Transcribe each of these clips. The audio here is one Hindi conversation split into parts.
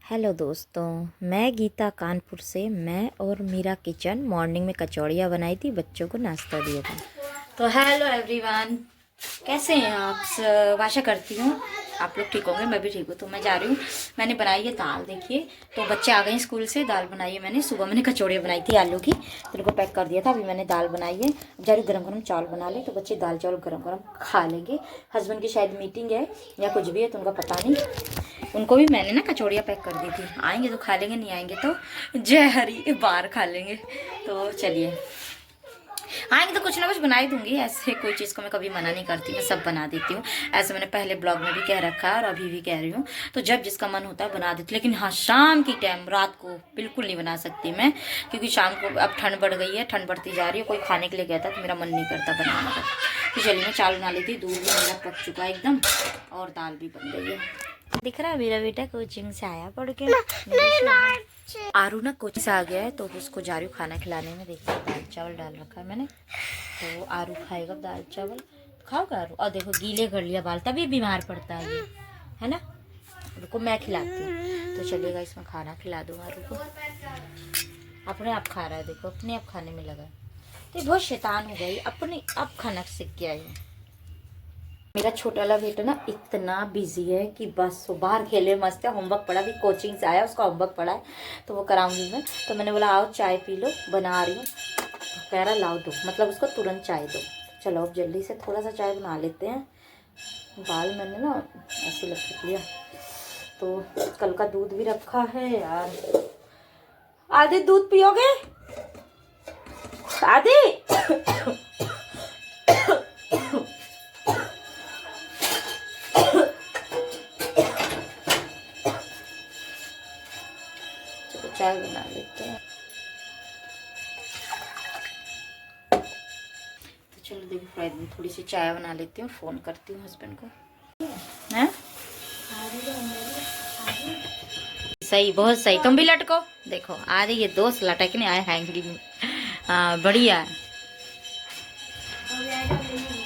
हेलो दोस्तों, मैं गीता कानपुर से। मैं और मीरा किचन मॉर्निंग में कचौड़ियाँ बनाई थी, बच्चों को नाश्ता दिया था। तो हेलो एवरीवन, कैसे हैं आप? आशा करती हूँ आप लोग ठीक होंगे, मैं भी ठीक हूँ। तो मैं जा रही हूँ, मैंने बनाई है दाल। देखिए, तो बच्चे आ गए स्कूल से, दाल बनाई है मैंने। सुबह मैंने कचौड़ियाँ बनाई थी आलू की, तो उनको पैक कर दिया था। अभी मैंने दाल बनाई है, जा रही गरम गरम चावल बना ले, तो बच्चे दाल चावल गरम गरम खा लेंगे। हस्बैंड की शायद मीटिंग है या कुछ भी है, तो उनका पता नहीं। उनको भी मैंने ना कचौड़ियाँ पैक कर दी थी, आएंगे तो खा लेंगे, नहीं आएंगे तो जय हरी बार खा लेंगे। तो चलिए, आएंगे तो कुछ ना कुछ बना ही दूंगी। ऐसे कोई चीज़ को मैं कभी मना नहीं करती, मैं सब बना देती हूँ। ऐसे मैंने पहले ब्लॉग में भी कह रखा है और अभी भी कह रही हूँ। तो जब जिसका मन होता है बना देती, लेकिन हाँ शाम की टाइम, रात को बिल्कुल नहीं बना सकती मैं, क्योंकि शाम को अब ठंड बढ़ गई है, ठंड बढ़ती जा रही है। कोई खाने के लिए कहता है तो मेरा मन नहीं करता बनाने का। तो चलिए, मैं चावल बना लेती हूँ। दूध भी मेरा पक चुका है एकदम, और दाल भी बन गई है। दिख रहा है मेरा बेटा कोचिंग से आया पढ़ के। आरू ना कोचिंग से आ गया है, तो उसको जा रही हूँ खाना खिलाने में। देखिए, दाल चावल डाल रखा है मैंने, तो आरू खाएगा दाल चावल। खाओगे आरू? और देखो, गीले कर लिया बाल, तभी बीमार पड़ता है ये, है ना। रुको, मैं खिलाती हूँ। तो चलिएगा, इसमें खाना खिला दूँ आरू को। अपने आप खा रहा है, देखो अपने आप खाने में लगा। तो बहुत शैतान हो गई, अपने आप खाना सीख गया है। मेरा छोटा वाला बेटा ना इतना बिजी है कि बस वो बाहर खेले मस्त है। होमवर्क पढ़ा, भी कोचिंग से आया, उसका होमवर्क पढ़ा है, तो वो कराऊंगी मैं। तो मैंने बोला आओ चाय पी लो, बना रही हूँ। तो कह रहा लाओ दो, मतलब उसको तुरंत चाय दो। चलो अब जल्दी से थोड़ा सा चाय बना लेते हैं। बाल मैंने ना ऐसे लपेट लिया, तो कल का दूध भी रखा है यार। आधे दूध पियोगे? आधे चाय बना लेते हैं। तो चलो देखो, फ्राइड में थोड़ी सी चाय बना लेती हूँ, फ़ोन करती हूँ हस्बैंड को। हैं? सही, बहुत सही। तुम भी लटको। देखो आ रही ये दोस्त लटकने आए हैंगरी में। हाँ बढ़िया है,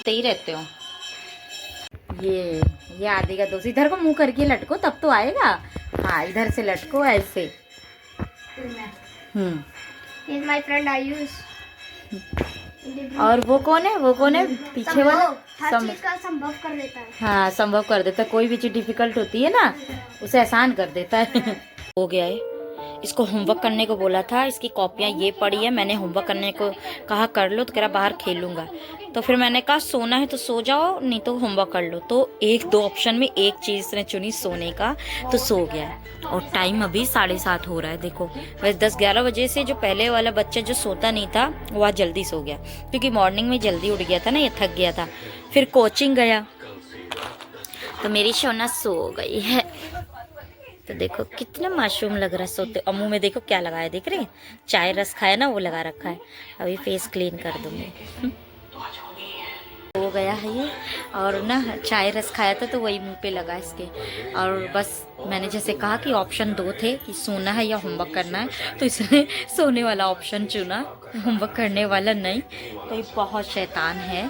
तो ही रहते हो। ये आदि का दोस्त, इधर को मुंह करके लटको तब तो आएगा। हाँ, इधर से लटको ऐसे। My friend Ayush. और वो कौन है? वो कौन है पीछे वाला? हर चीज का संभव कर देता है। हाँ, संभव कर देता है। कोई भी चीज डिफिकल्ट होती है ना, उसे आसान कर देता है। हो गया है। इसको होमवर्क करने को बोला था, इसकी कॉपियाँ ये पड़ी है। मैंने होमवर्क करने को कहा कर लो, तो कह रहा बाहर खेलूंगा। तो फिर मैंने कहा सोना है तो सो जाओ, नहीं तो होमवर्क कर लो। तो एक दो ऑप्शन में एक चीज़ इसने चुनी, सोने का, तो सो गया है। और टाइम अभी 7:30 हो रहा है। देखो, वैसे 10-11 बजे से जो पहले वाला बच्चा जो सोता नहीं था, वो आज जल्दी सो गया, क्योंकि मॉर्निंग में जल्दी उठ गया था ना, ये थक गया था, फिर कोचिंग गया। तो मेरी सोना सो गई है। तो देखो कितना मासूम लग रहा है सोते। और मुंह में देखो क्या लगाया, देख रहे हैं? चाय रस खाया ना, वो लगा रखा है। अभी फेस क्लीन कर दूंगी। हो गया है ये, और ना चाय रस खाया था तो वही मुंह पे लगा इसके। और बस मैंने जैसे कहा कि ऑप्शन 2 थे कि सोना है या होमवर्क करना है, तो इसने सोने वाला ऑप्शन चुना, होमवर्क करने वाला नहीं। तो ये बहुत शैतान है।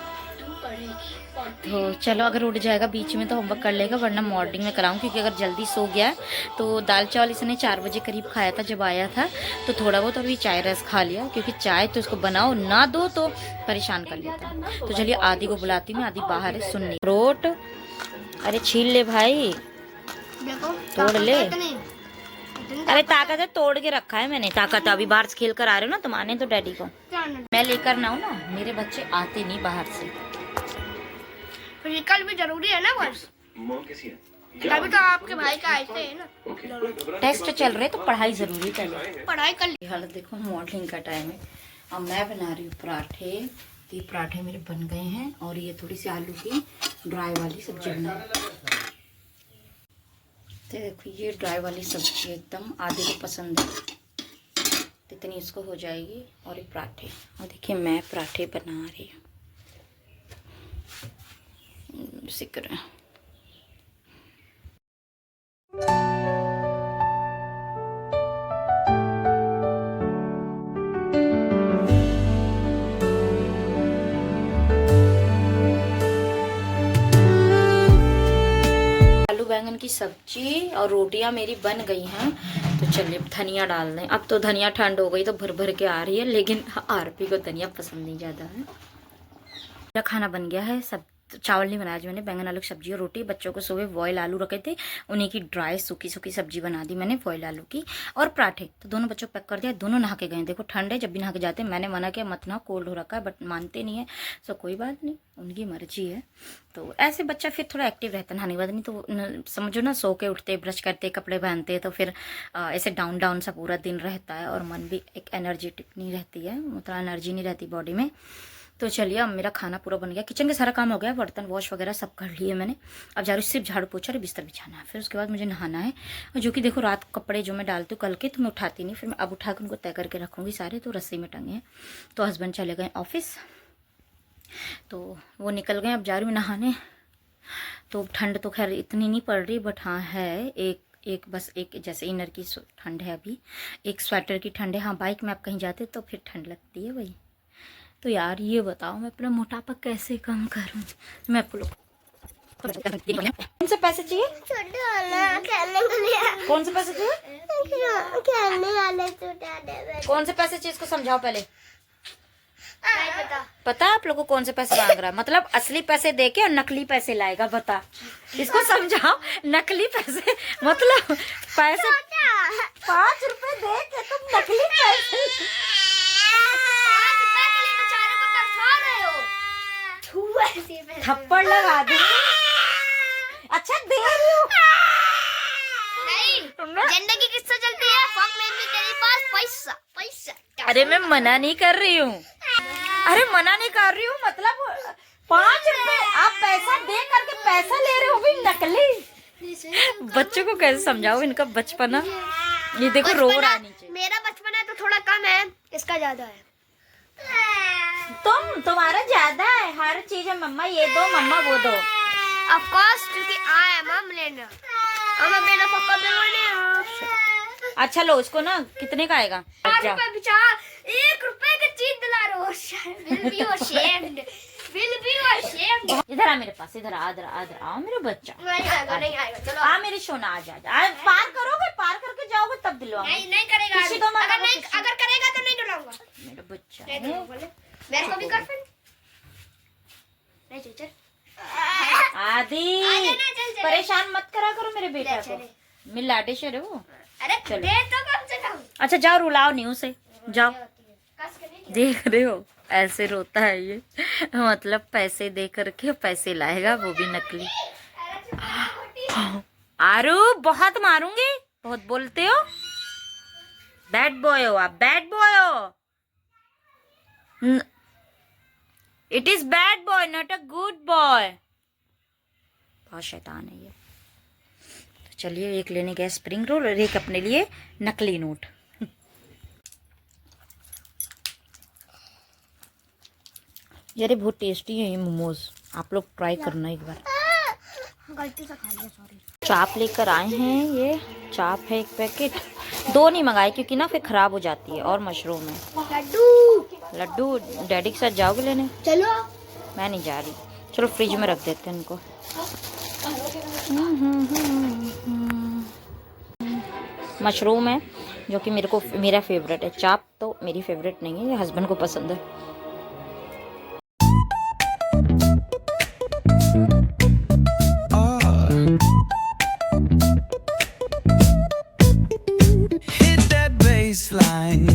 तो चलो, अगर उठ जाएगा बीच में तो होमवर्क कर लेगा, वरना मॉर्निंग में कराऊँ, क्योंकि अगर जल्दी सो गया तो दाल चावल इसने 4 बजे करीब खाया था जब आया था, तो थोड़ा बहुत अभी चाय रस खा लिया, क्योंकि चाय तो उसको बनाओ ना दो तो परेशान कर लेता है। तो चलिए आदि को बुलाती हूँ, आदि बाहर है सुननी। रोट, अरे छील ले भाई, देखो तोड़ ले। अरे ताकत है, तोड़ के रखा है मैंने। ताकत अभी बाहर से खेल कर आ रहे हो ना तुम, आने तो डैडी को। मैं लेकर ना हूँ ना, मेरे बच्चे आते नहीं बाहर से। फिजिकल भी जरूरी है ना, बस तभी तो आपके भाई का ऐसे है ना। टेस्ट चल रहे तो पढ़ाई जरूरी है, पढ़ाई कर ली। हालत देखो, मॉर्निंग का टाइम है। अब मैं बना रही हूँ पराठे। तो ये पराठे मेरे बन गए हैं, और ये थोड़ी सी आलू की ड्राई वाली सब्जी बनाई। तो देखो, ये ड्राई वाली सब्जी एकदम आदि को पसंद है, तो इतनी इसको हो जाएगी। और ये पराठे, और देखिए मैं पराठे बना रही हूँ इसी तरह। आलू बैंगन की की सब्जी और रोटियां मेरी बन गई हैं। तो चलिए धनिया डाल दें। अब तो धनिया ठंड हो गई तो भर भर के आ रही है, लेकिन आरपी को धनिया पसंद नहीं ज़्यादा है। मेरा खाना बन गया है। सब चावल नहीं बनाया, जो मैंने बैंगन आलू की सब्जी और रोटी। बच्चों को सुबह बॉयल आलू रखे थे, उन्हीं की ड्राई सूखी सूखी सब्जी बना दी मैंने बॉयल आलू की, और पराठे। तो दोनों बच्चों को पैक कर दिया। दोनों नहा के गए। देखो ठंड है, जब भी नहा के जाते हैं। मैंने मना किया मत नहा, कोल्ड हो रखा है, बट मानते नहीं है। सो कोई बात नहीं, उनकी मर्जी है। तो ऐसे बच्चा फिर थोड़ा एक्टिव रहता है नहाने के बाद। नहीं तो समझो ना, सो के उठते, ब्रश करते, कपड़े पहनते, तो फिर ऐसे डाउन डाउन सा पूरा दिन रहता है, और मन भी एक एनर्जेटिक नहीं रहती है, मतलब एनर्जी नहीं रहती बॉडी में। तो चलिए अब मेरा खाना पूरा बन गया। किचन का सारा काम हो गया, बर्तन वॉश वगैरह सब कर लिए मैंने। अब जा रही हूँ सिर्फ झाड़ू पोछा और बिस्तर बिछाना है, फिर उसके बाद मुझे नहाना है। और जो कि देखो रात कपड़े जो मैं डालती हूँ कल के, तो मैं उठाती नहीं, फिर मैं अब उठा कर उनको तय करके रखूँगी सारे। तो रस्सी में टंगे हैं। तो हस्बैंड चले गए ऑफिस, तो वो निकल गए। अब जा रही हूँ नहाने। तो ठंड तो खैर इतनी नहीं पड़ रही, बट हाँ है बस एक जैसे इनर की ठंड है अभी, एक स्वेटर की ठंड है। हाँ बाइक में आप कहीं जाते तो फिर ठंड लगती है भाई। तो यार ये बताओ मैं अपना मोटापा कैसे कम करूं? मैं आपको लोग कौन से पैसे चाहिए? कौन से पैसे चाहिए? कौन से पैसे चाहिए इसको समझाओ पहले। पता आप लोगों को कौन से पैसे मांग रहा है? मतलब असली पैसे दे के और नकली पैसे लाएगा। बता, इसको समझाओ। नकली पैसे मतलब पैसे 5 रुपए दे के तुम नकली पैसे। थप्पड़ लगा दूंगी। अच्छा दे रही हूँ। जिंदगी किससे चलती है? तेरे पास पैसा पैसा। अरे मैं मना नहीं कर रही हूँ। अरे मना नहीं कर रही हूँ, मतलब 5 रुपए आप पैसा दे करके पैसा ले रहे हो भी नकली। बच्चों को कैसे समझाओ इनका बचपना। ये देखो रो रहा है नीचे। मेरा बचपना तो थोड़ा कम है, इसका ज्यादा है। तुम्हारा ज्यादा है, हर चीज है मम्मा ये दो, मम्मा वो दो। ऑफ कोर्स, क्योंकि आई एम अ मिलियनेयर। अब मेरा पापा मिलियनेयर। अच्छा लो उसको ना, कितने का आएगा? 4 रुपए बिचा, 1 रुपए की चीज दिला रहे हो। Will be ashamed. Will be ashamed. इधर आ मेरे पास, इधर आ, इधर आओ मेरा बच्चा। नहीं आएगा। चलो आ मेरी सोना, आ जा। पार करोगे, पार करके जाओगे तब दिलवाऊंगी। नहीं करेगा। अगर करेगा तो नहीं दिलाऊंगा। मेरा बच्चा मेरे को भी कर फिर। नहीं चल आदि, परेशान मत करा करो मेरे बेटा को। मेरे लाडे शेर वो। अरे दे तो कम से कम। अच्छा जाओ, रुलाओ नहीं उसे, जाओ। देख रहे हो ऐसे रोता है ये। मतलब पैसे दे करके पैसे लाएगा, वो भी नकली। आरू बहुत मारूंगी, बहुत बोलते हो। बैड बॉय हो आप, बैड बॉय हो। It is bad boy, not a good boy. बहुत शैतान है ये। तो चलिए एक लेने गए स्प्रिंग रोल और एक अपने लिए नकली नोट। यार बहुत टेस्टी है ये मोमोज, आप लोग ट्राई करना एक बार। गलती से खा लिया, सॉरी। चाप लेकर आए हैं, ये चाप है 1 पैकेट। 2 नहीं मंगाए क्योंकि ना फिर खराब हो जाती है। और मशरूम है। लड्डू डैडी के साथ जाओगे लेने? चलो। मैं नहीं जा रही। चलो फ्रिज में रख देते हैं इनको। मशरूम है जो कि मेरा फेवरेट है। चाप तो मेरी फेवरेट नहीं है, ये हस्बैंड को पसंद है।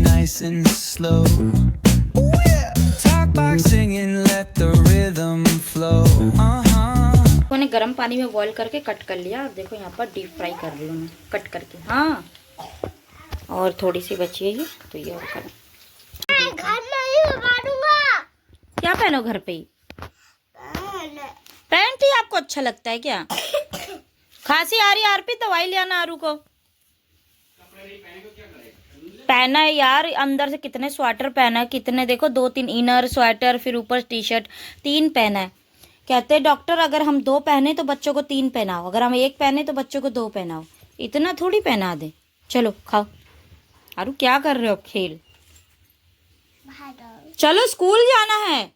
Nice and slow. Ooh, yeah. Talk back singing, let the rhythm flow. मैंने गर्म पानी में बॉईल करके कट कर लिया। और देखो यहाँ पर डीप फ्राई कर रही हूँ मैं कट करके। हाँ, और थोड़ी सी बची है ये, तो ये और करें। घर नहीं पहनूंगा। क्या पहनो घर पे ही? पैंट ही आपको अच्छा लगता है क्या? खांसी आ रही है आरपी, दवाई ले आना आरू को। पहना है यार, अंदर से कितने स्वेटर पहना है, कितने देखो 2-3 इनर स्वेटर, फिर ऊपर टी शर्ट, 3 पहना है। कहते हैं डॉक्टर अगर हम 2 पहने तो बच्चों को 3 पहनाओ, अगर हम 1 पहने तो बच्चों को 2 पहनाओ। इतना थोड़ी पहना दे। चलो खाओ। आरू क्या कर रहे हो? खेल। चलो स्कूल जाना है।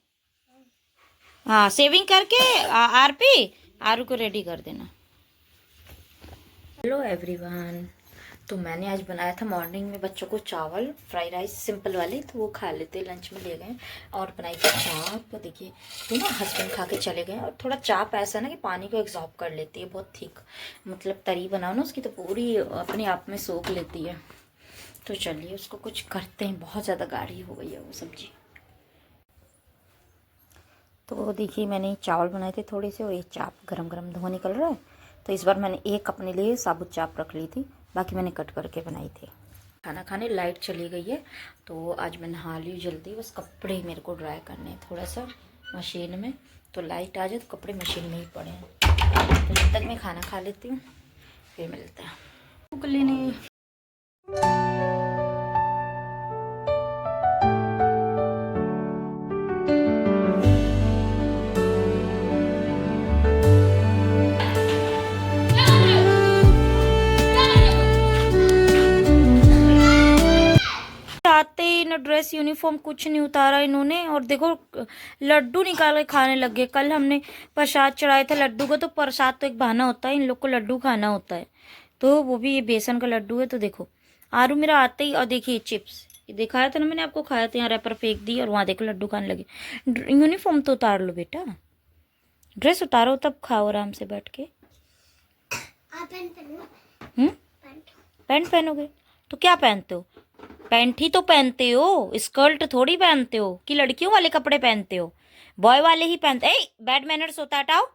हाँ सेविंग करके आरपी आरू को रेडी कर देना। Hello everyone. तो मैंने आज बनाया था मॉर्निंग में बच्चों को चावल फ्राई राइस सिंपल वाले, तो वो खा लेते लंच में ले गए। और बनाई थी चाप, देखिए तो ना हस्बैंड खा के चले गए। और थोड़ा चाप ऐसा ना कि पानी को एब्जॉर्ब कर लेती है, बहुत थिक, मतलब तरी बनाओ ना उसकी तो पूरी अपने आप में सोख लेती है। तो चलिए उसको कुछ करते हैं, बहुत ज़्यादा गाढ़ी हो गई है वो सब्जी। तो देखिए मैंने चावल बनाए थे थोड़े से, और ये चाप गरम गरम धुआं निकल रहा है। तो इस बार मैंने एक अपने लिए साबुत चाप रख ली थी, बाकी मैंने कट करके बनाई थी। खाना खाने लाइट चली गई है, तो आज मैं नहा ली जल्दी, बस कपड़े मेरे को ड्राई करने हैं थोड़ा सा मशीन में। तो लाइट आ जाए तो कपड़े मशीन में ही पड़े हैं। तो जब तक मैं खाना खा लेती हूँ फिर मिलते हैं। उगली नहीं आते ही ना ड्रेस यूनिफॉर्म कुछ नहीं उतारा इन्होंने। और देखो लड्डू निकाल के खाने लग गए। कल हमने प्रसाद चढ़ाया था लड्डू को, तो प्रसाद तो एक बहाना होता है, इन लोग को लड्डू खाना होता है। तो वो भी ये बेसन का लड्डू है। तो देखो आरू मेरा आते ही, और देखिए चिप्स ये दिखाया था ना मैंने आपको, खाया था, यहाँ रैपर फेंक दी और वहाँ देखो लड्डू खाने लगे। यूनिफॉर्म तो उतार लो बेटा, ड्रेस उतारो तब खाओ आराम से बैठ के। पैंट पहनोगे तो क्या पहनते हो? पैंट ही तो पहनते हो, स्कर्ट थोड़ी पहनते हो कि लड़कियों वाले कपड़े पहनते हो। बॉय वाले ही पहनते। ए बैड मैनर्स होता है, हटाओ।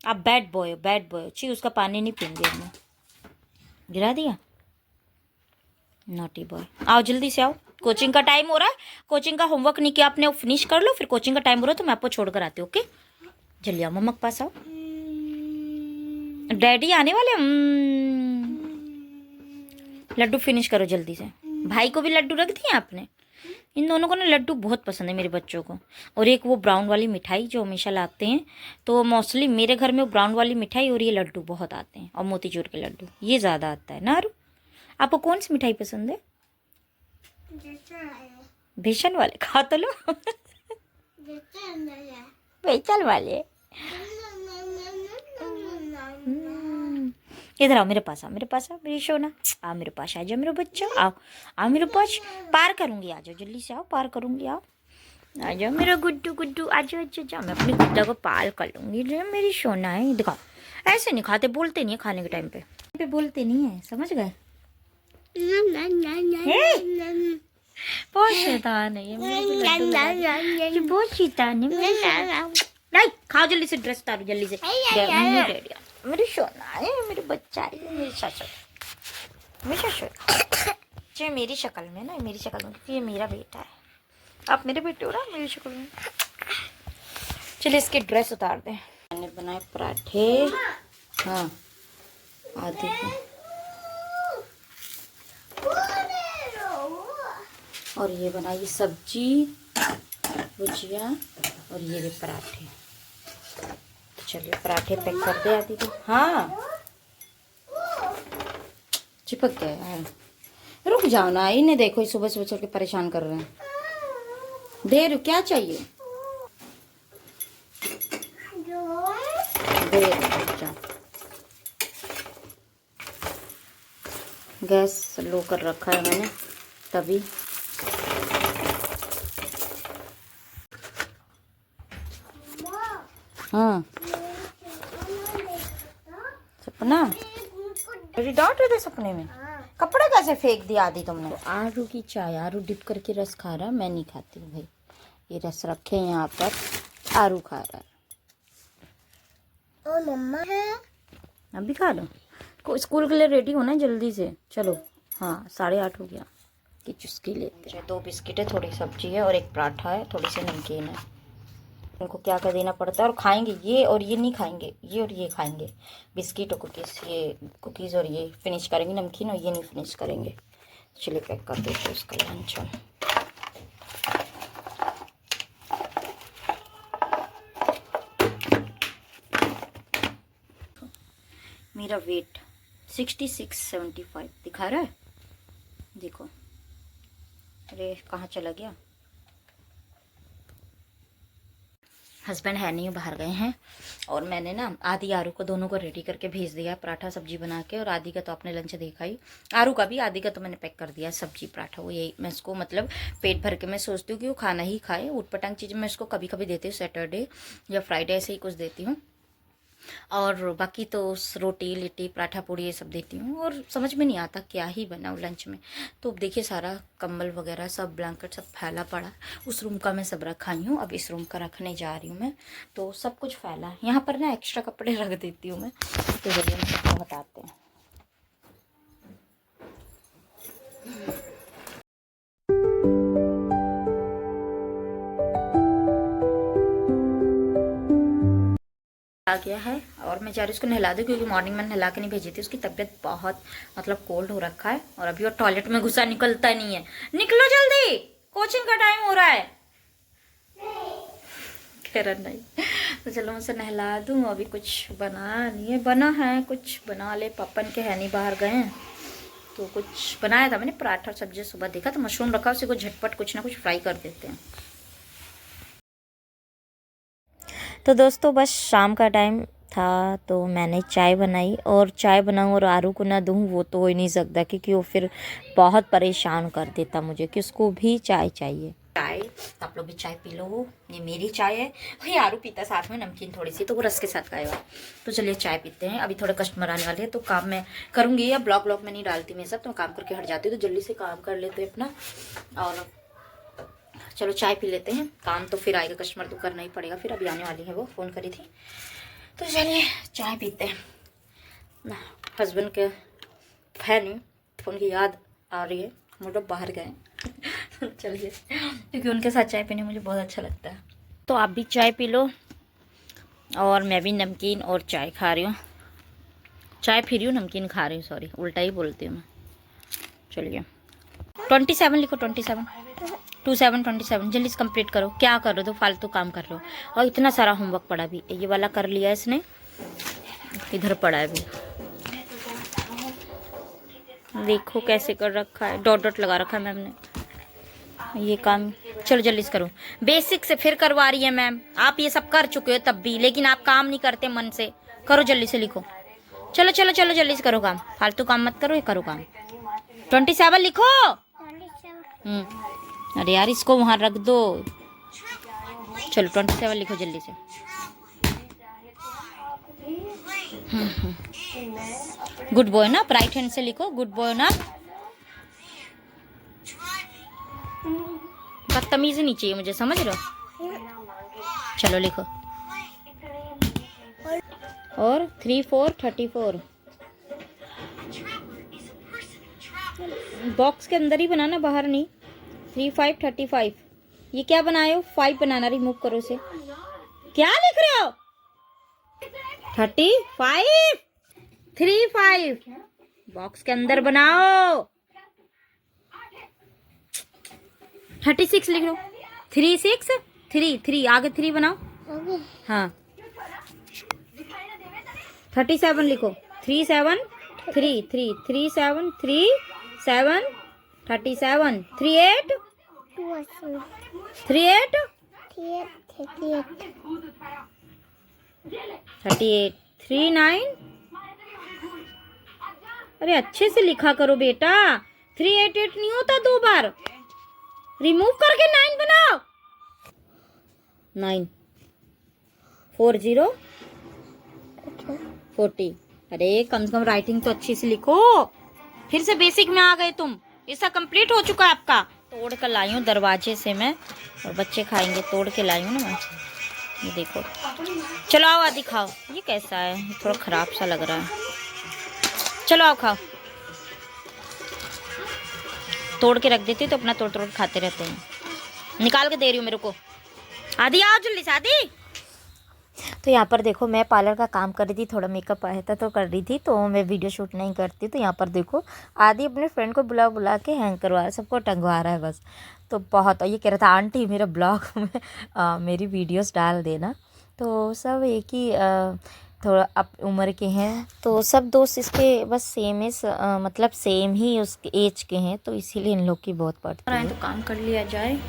आप बैड बॉय हो, बैड बॉय हो। छी, उसका पानी नहीं पीएंगे हमने। गिरा दिया, नॉटी बॉय। आओ जल्दी से आओ, कोचिंग का टाइम हो रहा है। कोचिंग का होमवर्क नहीं किया आपने, फिनिश कर लो, फिर कोचिंग का टाइम हो रहा है तो मैं आपको छोड़कर आती हूँ। ओके जल्दी आओ, मम्मा के पास आओ। डैडी आने वाले। लड्डू फिनिश करो जल्दी से। भाई को भी लड्डू रख दिए आपने। इन दोनों को ना लड्डू बहुत पसंद है मेरे बच्चों को। और एक वो ब्राउन वाली मिठाई जो हमेशा लाते हैं, तो मोस्टली मेरे घर में वो ब्राउन वाली मिठाई और ये लड्डू बहुत आते हैं। और मोतीचूर के लड्डू ये ज़्यादा आता है ना। आरू आपको कौन सी मिठाई पसंद है? बेसन वाले खा तो लो। बेसन वाले। इधर आओ मेरे पास, आओ मेरे पास, आओ मेरी सोना, आओ मेरे पास, आ जाओ मेरे बच्चा, आओ आओ मेरे पास। पार करूंगी, आ जाओ जल्दी से, आओ पार करूंगी, आओ आ जाओ मेरा गुड्डू गुड्डू, आ जाओ अच्छा जाओ। मैं अपनी गुड्डा को पार कर लूंगी, जो मेरी सोना है। दिखाओ ऐसे नहीं खाते, बोलते नहीं है खाने के टाइम पे बोलते नहीं है, समझ गए? बहुत शैतान है ये, बहुत शैतान है। नहीं खाओ जल्दी से, ड्रेस उतारो जल्दी से। मेरी सोना है, मेरे बच्चा है, मेरी ससुर, मेरी ससुर जो मेरी शक्ल में ना, मेरी शक्ल में, क्योंकि ये मेरा बेटा है। आप मेरे बेटे हो ना, मेरी शक्ल में। चलिए इसके ड्रेस उतार दें। मैंने बनाए पराठे, हाँ आधे और ये बनाई सब्जी भुजिया और ये भी पराठे। तो चलिए पराठे पैक कर दे आदि को। हाँ चिपक गया है, रुक जाओ ना। इन्हें देखो सुबह सुबह चल के परेशान कर रहे हैं। देर क्या चाहिए? देर रुक जाओ। गैस लो कर रखा है मैंने तभी। हाँ सपना डांट रहे थे सपने में। कपड़ा कैसे फेंक दिया आदि तुमने? तो आरू की चाय, आरू डिप करके रस खा रहा, मैं नहीं खाती हूँ भाई। ये रस रखे यहाँ पर, आरू खा रहा है। और मम्मा है, अभी खा लो। को स्कूल के लिए रेडी होना है जल्दी से, चलो। हाँ 8:30 हो गया कि चुस्की लेते हैं। 2 बिस्किट है, थोड़ी सब्जी है और एक पराठा है, थोड़ी सी नमकीन है। उनको क्या क्या देना पड़ता है। और खाएंगे ये और ये नहीं खाएंगे, ये और ये खाएंगे, बिस्किट और कुकीज़। ये कुकीज़ और ये फिनिश करेंगे, नमकीन और ये नहीं फिनिश करेंगे। चलिए पैक कर देते उसका लंच। मेरा वेट 66-75 दिखा रहा है, देखो। अरे कहाँ चला गया? हस्बैंड है नहीं, बाहर गए हैं। और मैंने ना आदि आरू को दोनों को रेडी करके भेज दिया, पराठा सब्जी बना के। और आदि का तो आपने लंच देखा ही, आरू का भी, आदि का तो मैंने पैक कर दिया सब्जी पराठा। वो यही मैं इसको मतलब पेट भर के मैं सोचती हूँ कि वो खाना ही खाए। ऊटपटांग चीज़ मैं इसको कभी कभी देती हूँ, सैटरडे या फ्राइडे ऐसे ही कुछ देती हूँ। और बाकी तो रोटी लिट्टी पराठा पूड़ी ये सब देती हूँ। और समझ में नहीं आता क्या ही बनाऊँ लंच में। तो देखिए सारा कंबल वगैरह सब ब्लैंकेट सब फैला पड़ा, उस रूम का मैं सब रखा ही हूँ। अब इस रूम का रखने जा रही हूँ मैं, तो सब कुछ फैला है यहाँ पर ना। एक्स्ट्रा कपड़े रख देती हूँ मैं, तो जल्दी हम सबको हटाते हैं। आ गया है और मैं जा रही हूँ उसको नहला दूँ, क्योंकि मॉर्निंग में नहला के नहीं भेजी थी। उसकी तबीयत बहुत मतलब कोल्ड हो रखा है। और अभी वो टॉयलेट में घुसा निकलता नहीं है। निकलो जल्दी, कोचिंग का टाइम हो रहा है। कह रहा नहीं, तो चलो मैं उसे नहला दूँ। अभी कुछ बना नहीं है, बना है कुछ बना ले, पापन के है नहीं, बाहर गए हैं। तो कुछ बनाया था मैंने, पराठा सब्जी सुबह देखा तो मशरूम रखा, उसी को झटपट कुछ ना कुछ फ्राई कर देते हैं। तो दोस्तों बस शाम का टाइम था, तो मैंने चाय बनाई। और चाय बनाऊँ और आरू को ना दूँ वो तो हो ही नहीं सकता, क्योंकि वो फिर बहुत परेशान कर देता मुझे कि उसको भी चाय चाहिए। चाय तो आप लोग भी चाय पी लो, ये मेरी चाय है। भाई आरू पीता साथ में नमकीन थोड़ी सी, तो वो रस के साथ खाएगा। तो चलिए चाय पीते हैं। अभी थोड़े कस्टमर आने वाले हैं, तो काम मैं करूँगी, या ब्लॉग में नहीं डालती मैं सब, तो काम करके हट जाती हूँ। तो जल्दी से काम कर लेते हैं अपना, और चलो चाय पी लेते हैं। काम तो फिर आएगा, कस्टमर तो करना ही पड़ेगा फिर। अभी आने वाली है, वो फ़ोन करी थी। तो चलिए चाय पीते हैं ना। हस्बैंड के है नहीं, फ़ोन की याद आ रही है, मतलब बाहर गए। चलिए, क्योंकि उनके साथ चाय पीने मुझे बहुत अच्छा लगता है। तो आप भी चाय पी लो, और मैं भी नमकीन और चाय खा रही हूँ। चाय पी रही हूँ, नमकीन खा रही हूँ, सॉरी उल्टा ही बोलती हूँ मैं। चलिए 27 लिखो, 27 27 27 जल्दी से कंप्लीट करो। क्या कर रहे हो, तो फालतू काम कर रहे हो। और इतना सारा होमवर्क पड़ा भी, ये वाला कर लिया इसने, इधर पड़ा है भी, देखो कैसे कर रखा है, डॉट डॉट लगा रखा है मैम ने। ये काम चलो जल्दी से करो, बेसिक से फिर करवा रही है मैम। आप ये सब कर चुके हो तब भी, लेकिन आप काम नहीं करते मन से। करो जल्दी से, लिखो, चलो चलो चलो जल्दी से करो काम, फालतू काम मत करो, ये करो काम। 27 लिखो। अरे यार इसको वहां रख दो। चलो 27 लिखो जल्दी से। गुड बॉय ना, राइट हैंड से लिखो, गुड बॉय ना। बदतमीज नहीं चाहिए मुझे, समझ रहे हो। चलो लिखो। और 3 4 34 बॉक्स के अंदर ही बनाना, बाहर नहीं। 3 5 35 ये क्या बनाए हो, 5 बनाना, रिमूव करो इसे। क्या लिख रहे हो, 35 3 5 बॉक्स के अंदर बनाओ। 36 लिख लो, 3 6 3 3 आगे 3 बनाओ। हाँ 37 लिखो, 3 7 3 3 3 7 3 7 37 3 8 3 8 38 3 9। अरे अच्छे से लिखा करो बेटा, 3 8 8 नहीं होता, 2 बार रिमूव करके 9 बनाओ। 9 4 0 40। अरे कम से कम राइटिंग तो अच्छी से लिखो। फिर से बेसिक में आ गए तुम, ऐसा कंप्लीट हो चुका है आपका। तोड़ कर लाई हूँ दरवाजे से मैं, और बच्चे खाएंगे, तोड़ के लाई हूँ ना मैं। ये देखो, चलो आओ आदि खाओ। ये कैसा है, ये थोड़ा खराब सा लग रहा है। चलो आओ खाओ। तोड़ के रख देती तो अपना तोड़ तोड़ खाते रहते हैं। निकाल के दे रही हूँ मेरे को। आदि आओ जल्दी से, आदि। तो यहाँ पर देखो मैं पार्लर का काम कर रही थी, थोड़ा मेकअप आया था तो कर रही थी, तो मैं वीडियो शूट नहीं करती। तो यहाँ पर देखो आदि अपने फ्रेंड को बुला बुला के हैंग करवा रहा है, सबको टंगवा रहा है बस। तो बहुत, ये कह रहा था आंटी मेरे ब्लॉग में मेरी वीडियोस डाल देना। तो सब एक ही थोड़ा अप उम्र के हैं, तो सब दोस्त इसके बस सेम इस मतलब सेम ही उसके एज के हैं, तो इसीलिए इन लोग की बहुत पड़ती है। तो काम कर लिया जाए,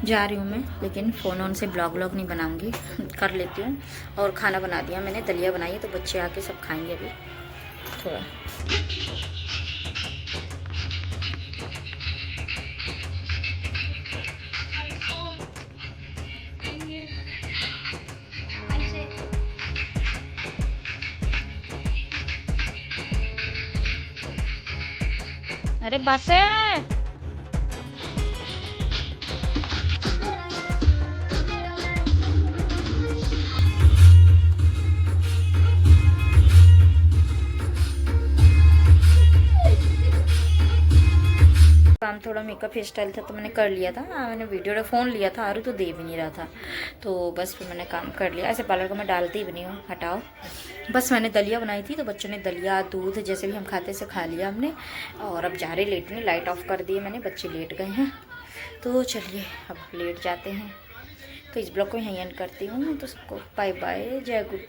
जा रही हूँ मैं, लेकिन फ़ोन ऑन से ब्लॉग नहीं बनाऊँगी, कर लेती हूँ। और खाना बना दिया मैंने, दलिया बनाई है, तो बच्चे आके सब खाएंगे अभी थोड़ा। अरे बस है। काम थोड़ा मेकअप हेयर स्टाइल था तो मैंने कर लिया था। मैंने वीडियो फ़ोन लिया था, आरू तो दे भी नहीं रहा था, तो बस फिर मैंने काम कर लिया। ऐसे पार्लर को मैं डालती भी नहीं हूँ, हटाओ। बस मैंने दलिया बनाई थी, तो बच्चों ने दलिया दूध जैसे भी हम खाते से खा लिया हमने। और अब जा रहे लेटने, लाइट ऑफ कर दिए मैंने, बच्चे लेट गए हैं। तो चलिए अब लेट जाते हैं। तो इस ब्लॉग को यहीं एंड करती हूँ। तो सबको बाय बाय, जय गुरुदेव।